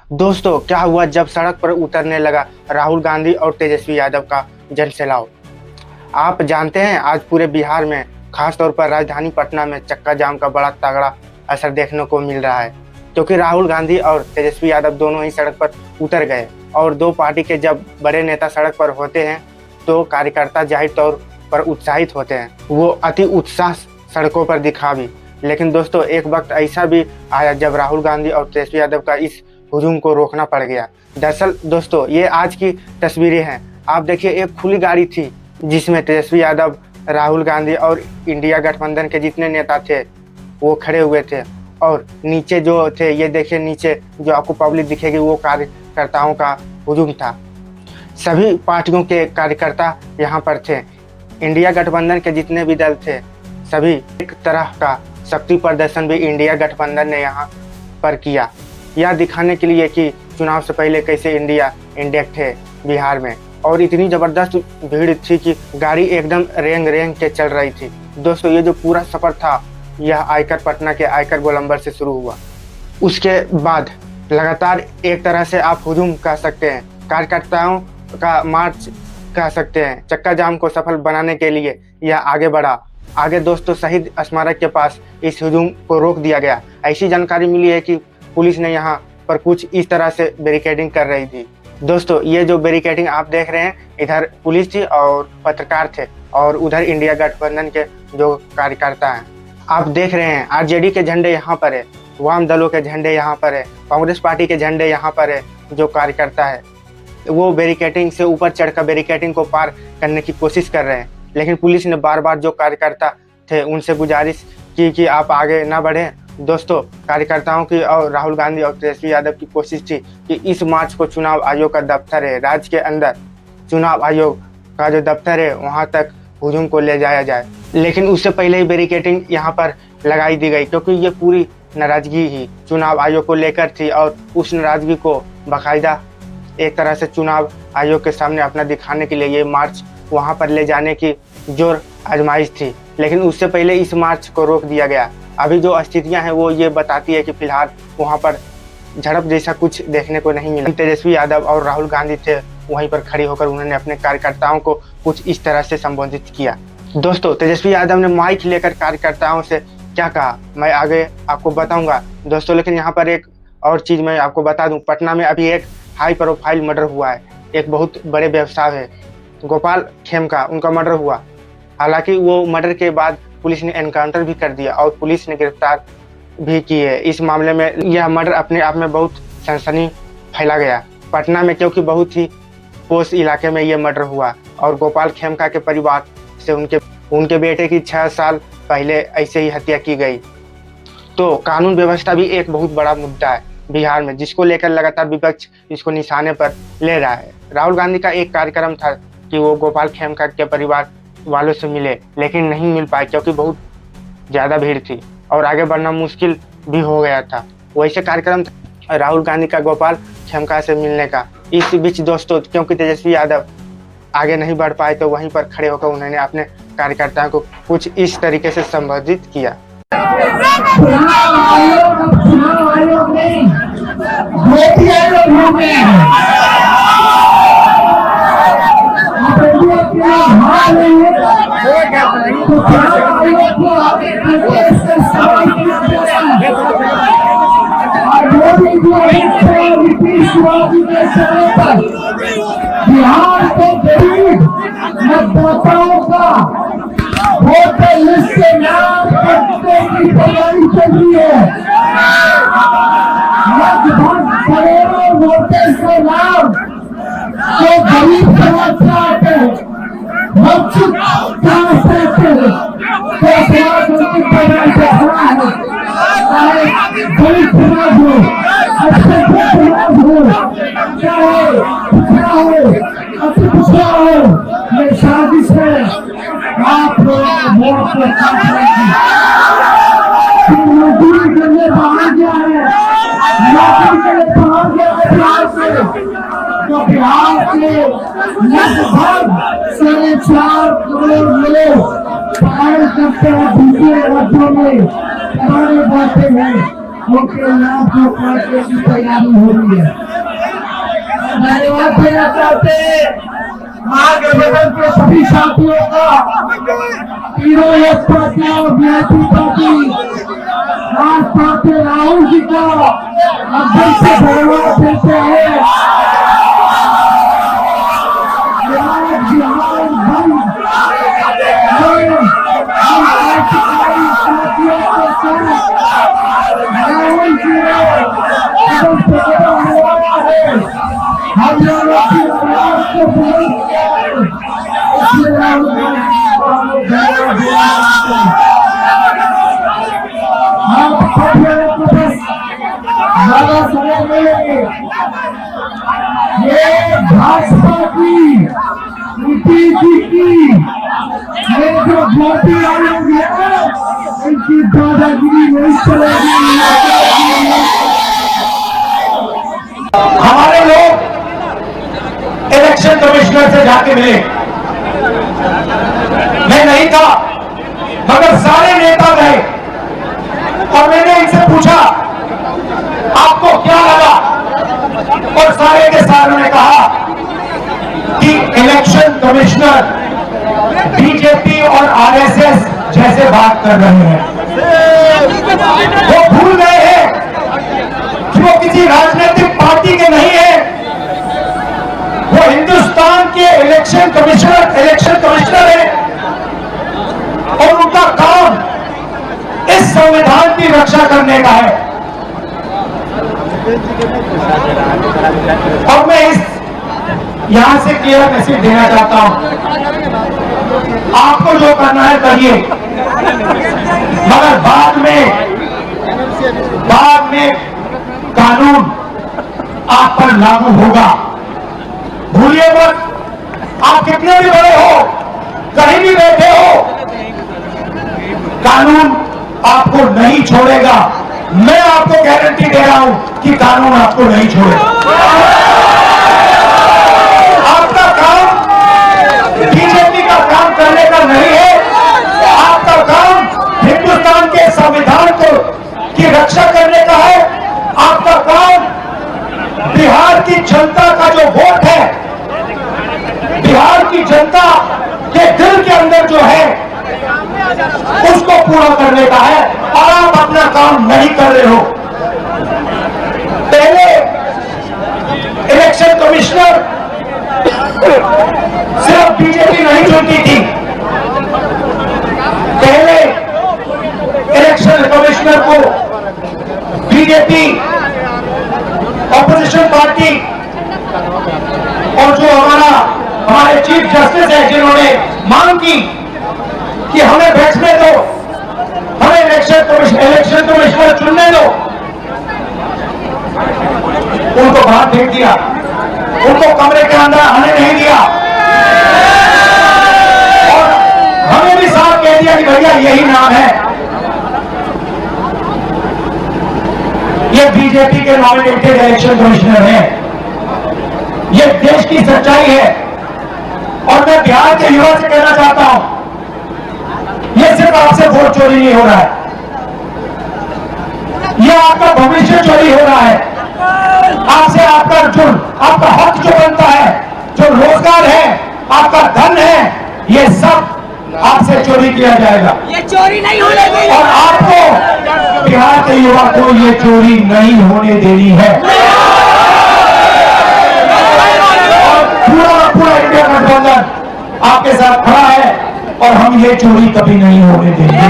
दोस्तों, क्या हुआ जब सड़क पर उतरने लगा राहुल गांधी और तेजस्वी यादव का जनसैलाब। आप जानते हैं आज पूरे बिहार में, खासतौर पर राजधानी पटना में चक्का जाम का बड़ा तगड़ा असर देखने को मिल रहा है, क्योंकि राहुल गांधी और तेजस्वी यादव दोनों ही सड़क पर उतर गए। और दो पार्टी के जब बड़े नेता सड़क पर होते हैं तो कार्यकर्ता जाहिर तौर पर उत्साहित होते हैं, वो अति उत्साह सड़कों पर दिखा भी। लेकिन दोस्तों, एक वक्त ऐसा भी आया जब राहुल गांधी और तेजस्वी यादव का इस हुजूम को रोकना पड़ गया। दरअसल दोस्तों, ये आज की तस्वीरें हैं। आप देखिए, एक खुली गाड़ी थी जिसमें तेजस्वी यादव, राहुल गांधी और इंडिया गठबंधन के जितने नेता थे वो खड़े हुए थे। और नीचे जो थे, ये देखिए नीचे जो आपको पब्लिक दिखेगी वो कार्यकर्ताओं का हुजूम था। सभी पार्टियों के कार्यकर्ता यहाँ पर थे। इंडिया गठबंधन के जितने भी दल थे, सभी एक तरह का शक्ति प्रदर्शन भी इंडिया गठबंधन ने यहाँ पर किया, यह दिखाने के लिए कि चुनाव से पहले कैसे इंडिया इंडेक्ट थे बिहार में। और इतनी ज़बरदस्त भीड़ थी कि गाड़ी एकदम रेंग रेंग के चल रही थी। दोस्तों, ये जो पूरा सफ़र था यह आयकर पटना के आयकर गोलंबर से शुरू हुआ। उसके बाद लगातार एक तरह से आप हुजूम कह सकते हैं, कार्यकर्ताओं का मार्च कह सकते हैं। चक्का जाम को सफल बनाने के लिए यह आगे बढ़ा। आगे दोस्तों, शहीद स्मारक के पास इस हुजूम को रोक दिया गया। ऐसी जानकारी मिली है कि पुलिस ने यहाँ पर कुछ इस तरह से बैरिकेडिंग कर रही थी। दोस्तों, ये जो बैरिकेडिंग आप देख रहे हैं, इधर पुलिस थी और पत्रकार थे, और उधर इंडिया गठबंधन के जो कार्यकर्ता हैं। आप देख रहे हैं आरजेडी के झंडे यहाँ पर है, वाम दलों के झंडे यहाँ पर है, कांग्रेस पार्टी के झंडे यहाँ पर है। जो कार्यकर्ता है वो बैरिकेडिंग से ऊपर चढ़कर बैरिकेडिंग को पार करने की कोशिश कर रहे हैं। लेकिन पुलिस ने बार बार जो कार्यकर्ता थे उनसे गुजारिश की कि आप आगे ना बढ़ें। दोस्तों, कार्यकर्ताओं की और राहुल गांधी और तेजस्वी यादव की कोशिश थी कि इस मार्च को चुनाव आयोग का दफ्तर है, राज्य के अंदर चुनाव आयोग का जो दफ्तर है वहां तक हुजूम को ले जाया जाए। लेकिन उससे पहले ही बैरिकेडिंग यहाँ पर लगाई दी गई, क्योंकि ये पूरी नाराजगी ही चुनाव आयोग को लेकर थी। और उस नाराजगी को बाकायदा एक तरह से चुनाव आयोग के सामने अपना दिखाने के लिए ये मार्च वहाँ पर ले जाने की जोर आजमाइश थी। लेकिन उससे पहले इस मार्च को रोक दिया गया। अभी जो स्थितियां हैं वो ये बताती है कि फिलहाल वहाँ पर झड़प जैसा कुछ देखने को नहीं मिला। तेजस्वी यादव और राहुल गांधी थे वहीं पर खड़े होकर उन्होंने अपने कार्यकर्ताओं को कुछ इस तरह से संबोधित किया। दोस्तों, तेजस्वी यादव ने माइक लेकर कार्यकर्ताओं से क्या कहा मैं आगे आपको बताऊंगा दोस्तों। लेकिन यहाँ पर एक और चीज़ मैं आपको बता दूँ, पटना में अभी एक हाई प्रोफाइल मर्डर हुआ है। एक बहुत बड़े व्यवसाय है गोपाल खेमका, उनका मर्डर हुआ। हालांकि वो मर्डर के बाद पुलिस ने एनकाउंटर भी कर दिया और पुलिस ने गिरफ्तार भी की है। इस मामले में यह मर्डर अपने आप में बहुत सनसनी फैला गया पटना में, क्योंकि बहुत ही पोस्ट इलाके में ये मर्डर हुआ। और गोपाल खेमका के परिवार से उनके बेटे की 6 साल पहले ऐसे ही हत्या की गई। तो कानून व्यवस्था भी एक बहुत बड़ा मुद्दा है बिहार में, जिसको लेकर लगातार विपक्ष इसको निशाने पर ले रहा है। राहुल गांधी का एक कार्यक्रम था कि वो गोपाल खेमका के परिवार वालों से मिले, लेकिन नहीं मिल पाए क्योंकि बहुत ज़्यादा भीड़ थी और आगे बढ़ना मुश्किल भी हो गया था। वैसे कार्यक्रम था राहुल गांधी का गोपाल खेमका से मिलने का। इस बीच दोस्तों, क्योंकि तेजस्वी यादव आगे नहीं बढ़ पाए तो वहीं पर खड़े होकर उन्होंने अपने कार्यकर्ताओं को कुछ इस तरीके से संबोधित किया। बिहार के गरीब मतदाताओं का वोटर लिस्ट से नाम कटने की तैयारी चल रही है। लगभग करोड़ों वोटर्स के नाम जो गरीब समाज से आते हैं, वंचित समाज से आते हैं, तो समाज उनकी तैयारी से खड़ा है। चाहे गरीब समाज हो, अच्छे समाज हो, चाहे पिछड़ा हो, अति पिछड़ा हो, ये साजिश है। आप लोग वोट को मजदूरी के लिए बाहर गया है, नौकरी के लिए बाहर गया है बिहार से, तो बिहार के लगभग 4.5 करोड़ लोग पढ़ाई करते हैं, दूसरे राज्यों में पढ़ाने जाते हैं। उनके नाम को काटने की तैयारी हो रही है। धन्यवाद देना चाहते महागठबंधन के सभी साथियों का, तीनों एक पार्टी और वीआईपी पार्टी, खासतौर से राहुल जी का अध्यक्ष से धन्यवाद देते हैं। ये भाजपा की नीतीश जी की ये जो मोदी आयोग है इनकी दादागिरी नहीं चलेगी। हमारे लोग इलेक्शन कमिश्नर से जाके मिले, मैं नहीं था मगर सारे नेता गए और मैंने इनसे पूछा आपको क्या लगा, और सारे के सारों ने कहा कि इलेक्शन कमिश्नर बीजेपी और आरएसएस जैसे बात कर रहे हैं। वो भूल गए हैं कि वो किसी राजनीतिक पार्टी के नहीं है, वो हिंदुस्तान के इलेक्शन कमिश्नर है और उनका काम इस संविधान की रक्षा करने का है। और मैं यहां से क्लियर मैसेज देना चाहता हूं, आपको जो करना है करिए, मगर बाद में कानून आप पर लागू होगा। भूलिए मत, आप कितने भी बड़े हो, कहीं भी बैठे हो, कानून आपको नहीं छोड़ेगा। मैं आपको गारंटी दे रहा हूं कि कानून आपको नहीं छोड़ेगा। आपका काम बीजेपी का काम करने का नहीं है, आपका काम हिंदुस्तान के संविधान की रक्षा करने का है। आपका काम बिहार की जनता का जो वोट है, बिहार की जनता के दिल के अंदर जो है उसको पूरा करने का है, और आप अपना काम नहीं कर रहे हो। पहले इलेक्शन कमिश्नर सिर्फ बीजेपी नहीं चुनती थी, पहले इलेक्शन कमिश्नर को बीजेपी, ऑपोजिशन पार्टी और जो हमारे चीफ जस्टिस है जिन्होंने मांग की कि हमें बैठने दो, हमें इलेक्शन कमिश्नर चुनने दो, उनको बाहर फेंक दिया, उनको कमरे के अंदर आने नहीं दिया और हमें भी साफ कह दिया कि भैया यही नाम है। ये बीजेपी के नॉमिनेटेड इलेक्शन कमिश्नर हैं, ये देश की सच्चाई है। और मैं बिहार के युवा से कहना चाहता हूं, ये सिर्फ आपसे वोट चोरी नहीं हो रहा है, ये आपका भविष्य चोरी हो रहा है। आपसे आपका हक जो बनता है, जो रोजगार है, आपका धन है, ये सब आपसे चोरी किया जाएगा। ये चोरी नहीं होने देनी, और आपको बिहार के युवा को ये चोरी नहीं होने देनी है। और पूरा इंडिया गठबंधन आपके साथ खड़ा है और हम ये चोरी कभी नहीं होने देंगे।